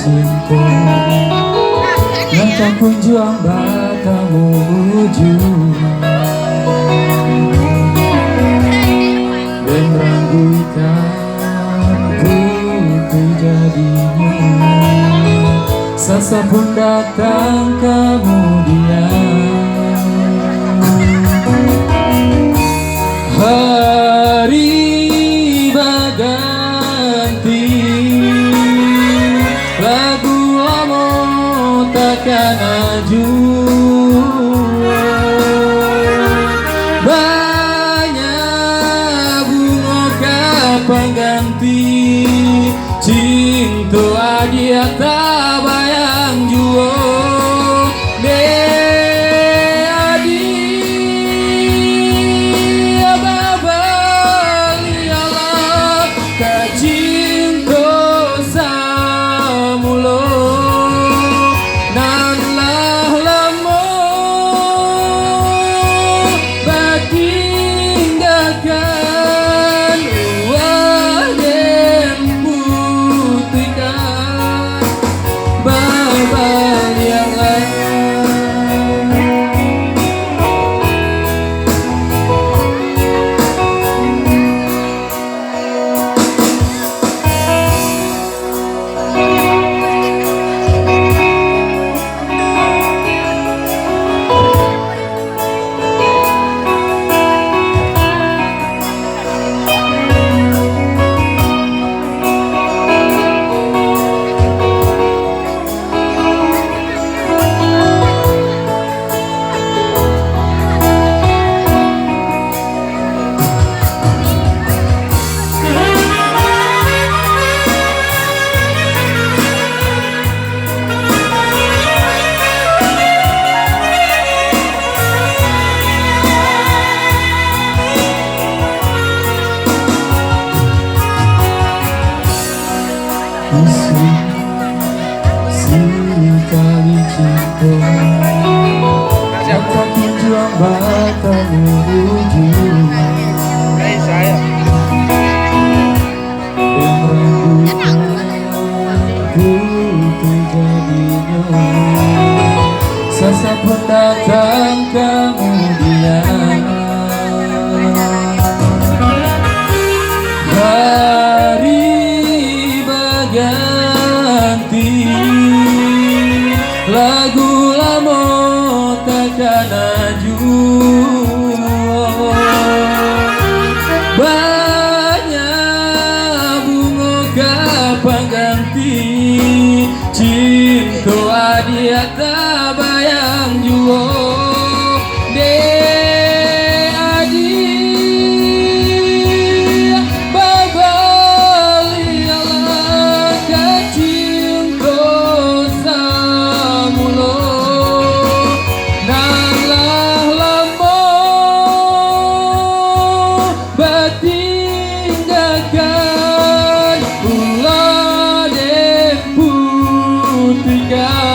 cinta yang tak kunjung bertemu ujung dan rangguikan putih jadinya sasa pun datang kemudian. Hari berganti, lagu lama takkan aju. Banyak bunga pengganti, cinta dia tak bayang jua. Sekali cinta yang tak kunjung bertemu ujung dan rambutnya putih jadinya sasa pun datang kemudian. Hari berganti, lagu lama takkan aju. Banyak bunga pengganti, cinta dia tak bayang jua. Tinggalkan ulah dan putihkan